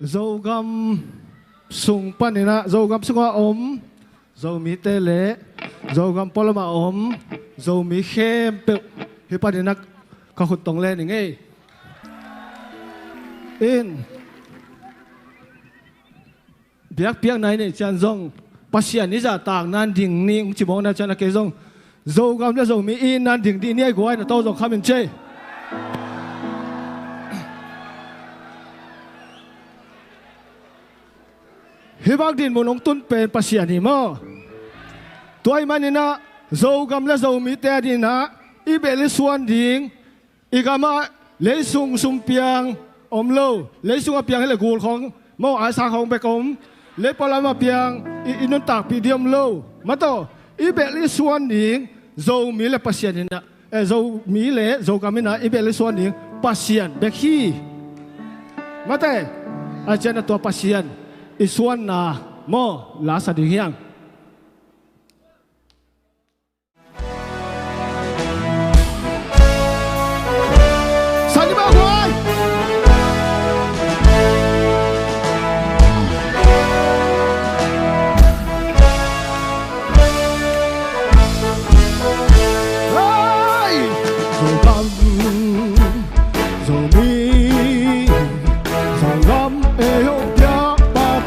dâu găm sung panina dâu găm sunga om dâu mi tele dâu găm polama om dâu mi khem pe hi panina ka khut tong le ni nge in biak piak nai ne chan zong pasian ni za tang nan ding ni ung chi bong na chan ke zong dâu găm le dâu mi in nan ding di ni go ai na to zong khamin che hi bak din mo nong tun pen pasian ni mo toy manina dâu găm le dâu mi te din na i be le suan ding i gama le sung sum piang om lo le sung a piang le gul khong mo a sa khong be kom le palama piang inun tak pi diam lo mato i be le suan ding dâu mi le pasian ni na dâu mi le dâu gam na i be le suan ding pasian be khi mate a chen to pasian i suan na mo la sa ding hiang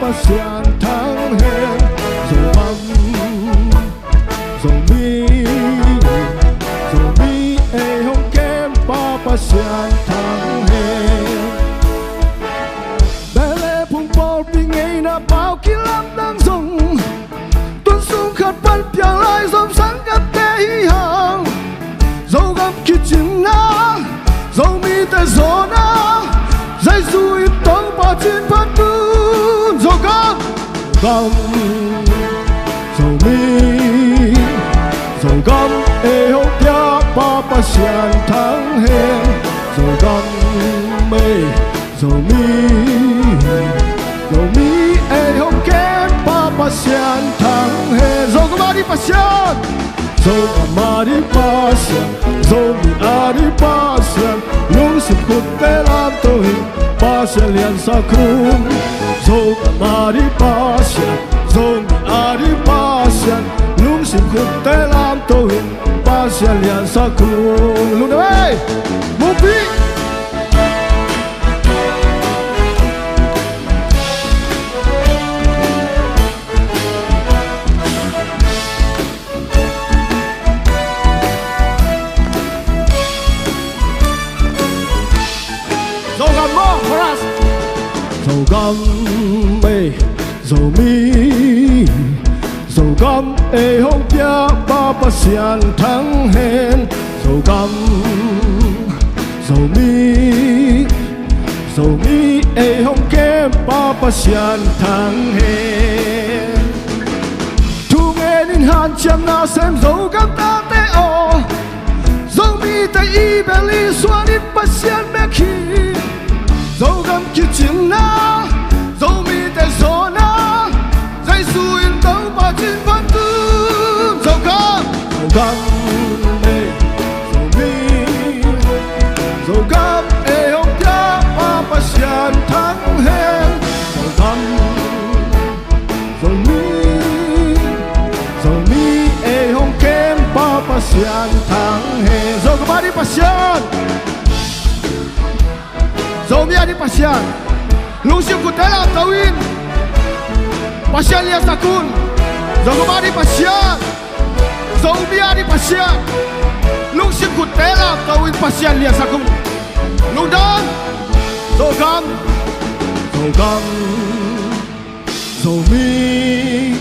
pasian thang hen dầu băm dầu mi e hong kem pa pasian thang hen bele phung bol pi ngay na bao kilam đang dùng tuân sung khát ban piang lai dòng sáng cắt te hi hang dầu găm kia chừng na dầu mi te gió na dây duy tông pa trên phát tu dầu găm dầu mi dầu găm e hong pia pa pasian thang hen dầu găm mê dầu mi e hong kem pa pasian thang hen dầu găm đi pasian dầu găm đi pasian dầu mi đi pasian lung sim khut te lam to hin pasian lian sa krum dầu găm đi pasian dầu mi đi pasian lung sim khut te lam to hin pasian lian sa krum lung ơi mu pi dầu găm mê dầu mi dầu găm e hong pia pa pasian thang hen dầu găm dầu mi e hong kem pa pasian thang hen thu nghe đến han chăm na xem dầu găm ta te o dầu mi ta i beli suan đi pasian me khi dầu găm kia chừng na dầu mi te gió na dây xuôi tàu ba trên văn tư dầu găm ê dầu mi dầu găm e hong pia pa pasian thang hen dầu mi e hong kem pa pasian thang hen dầu găm đi pasian dầu mi đi pasian lung sim khut te lam to in pasian lian sa kun dầu găm đi pasian dầu mi đi pasian lung sim khut te lam to in pasian lian sa kun lung dan dầu găm dầu mi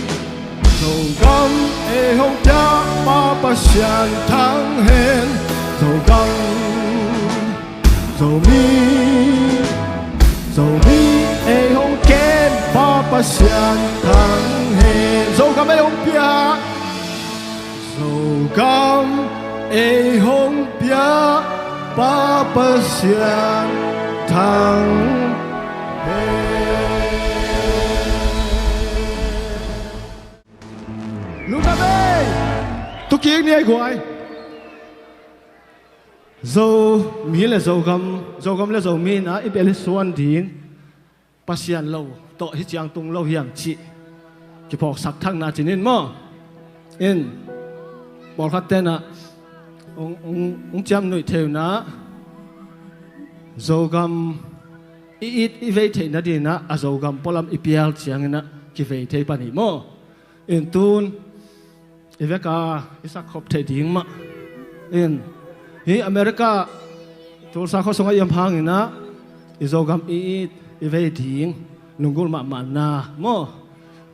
dầu găm e hong pia pa pasian thang hen dầu găm dầu mi e hong kem pa pasian thang hen dầu găm e hong pia dầu găm e hong pia pa pasian thang hen lúc đó đây tôi kiến đi ai gọi dầu mi là dầu găm là dầu mi na ít bé là xuân tiếng ปัสยันเราโตฮิจยังตุงเราเฮียงจีกี่พอกสักทั้งนาจินินมั้งอินบอกขัดเต้นนะองจำหน่วยเทวนะโจกรรมอีเวทนั่นดีนะอาโจกรรมพลัมอีพิเอลเชียงนะกี่เวทปานิมั้งอินตูนอีเวกาอิสักขบเทดิ่งมั้งอินฮีอเมริกาตัวสักเขาส่งให้ยำพังนะอิโจกรรมอีเวทิงนุ่งกุลมามันนะมั้ง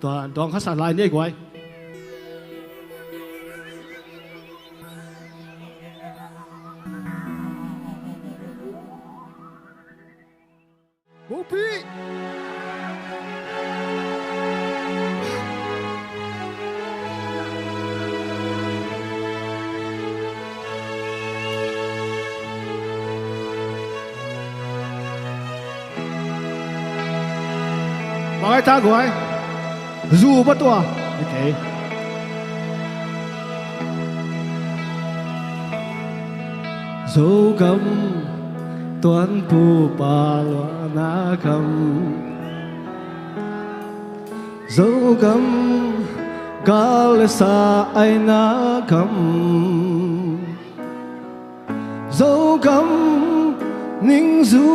ตัวดองข้าสารลายนี่กว่าบุปีว่าไงท่ากวยรูปตัวโอเคโจกรรมตวนปูปาลวนาคำโจกรรมกาลสาไอนาคำโจกรรมนิ่งจู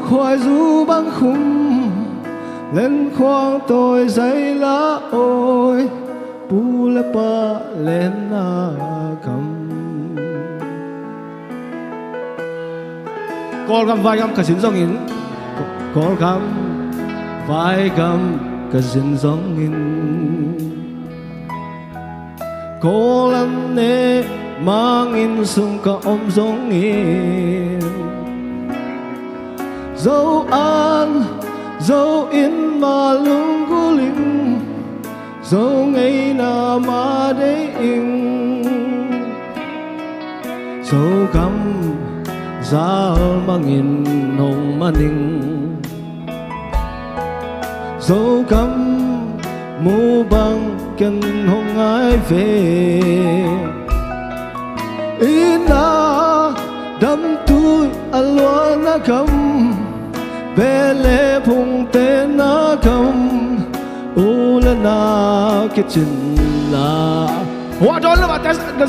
ควายจูบังคุมเล่นควางตัวใจละโอยปูและปาเล่นนาคำกอลคำไฟคำกระสินสองอินกอลคำไฟคำกระสินสองอินกอลันเนมังอินสุงกะอมสองอินโจอันโจอินมาลุงกุลิงโจไงนามาเดอิงโจคำzal mangin hong maning dấu cắm mu băng cần hong ai về ina đâm tôi alwa na cầm bele phung tên na cầm ula na kitchen la hoa đón là bạn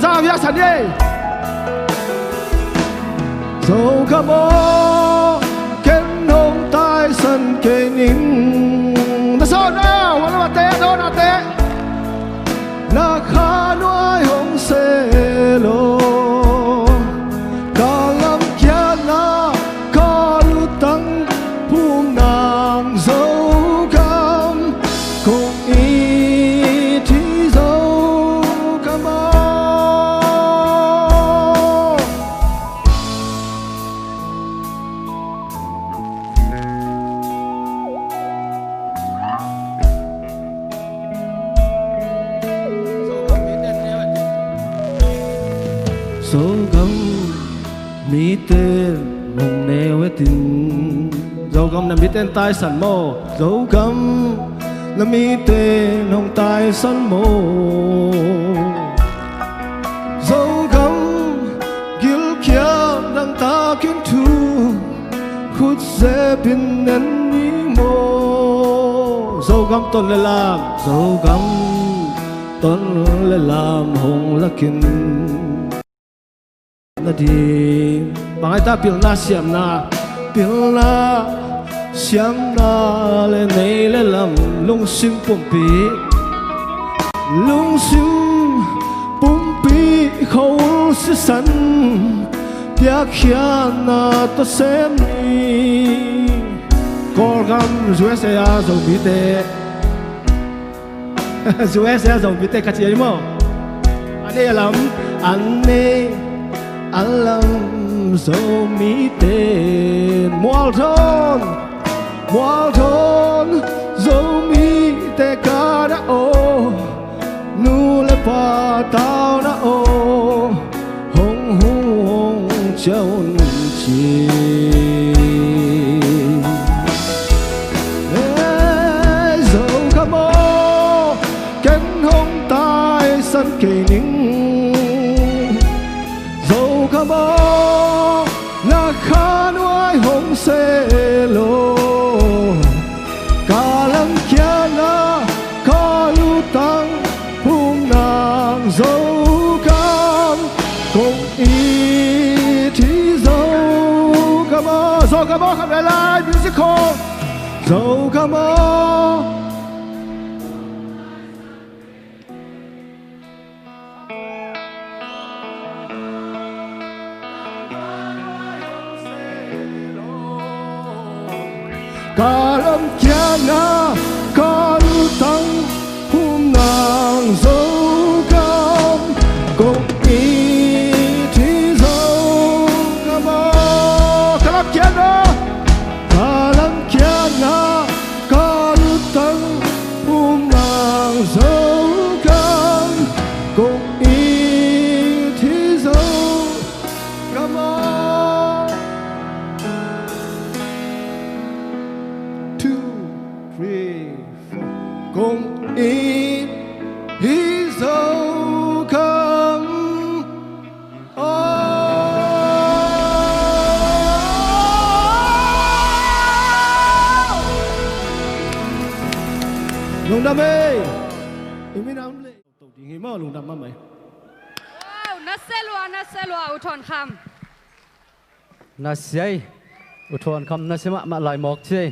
ra ya san ye dẫu cả mô kết hôn tai sân kê nính na sao nào hoa là tê đó là tê na khá nuôi hông xê lô cả lâm kia na có lưu tăng phung nàng dẫu cam cùng ý thì dẫu cả mô số gấm mi tên hồng neo tin dấu gấm là mi tên tai sẵn mô dấu gấm là mi tên hồng tai sẵn mô dấu gấm gil kia đang ta kiến thu khút dễ bin nên ni mô dấu gấm tôn lê làm dấu gấm tôn lê làm hồng là kinh đi bằng ai ta biểu na xiêm na lên này lên làm lung sim bum pi khâu sư sẵn bia kia na to xem ni cor gam USA dầu bị tê USA dầu bị tê cả chị mo anh đây làm anh đây alam dấu mi tên mual thon dấu mi tê ca đã ô nu lê pa tao đã ô hong hong châu chi dấu ca mô kén hong tai sân kề nính come on, na khá nuôi hồng xê lô dâu cà mò khắp lại lại musical dâu cà mò Kalam kiana karutang humnang dâu cam cùng ý thì dâu cam Kalam kiana karutang humnang dâu cam cùng ý thì dâu cam cùng ý hí dâu cam lùng đam mê ý mi nam lệ tổ tiếng hí mơ lùng đam mê wow นัสเซลัวอุทธรคำ นัสยัยอุทธรคำนัสมะมาลายหมอกเชย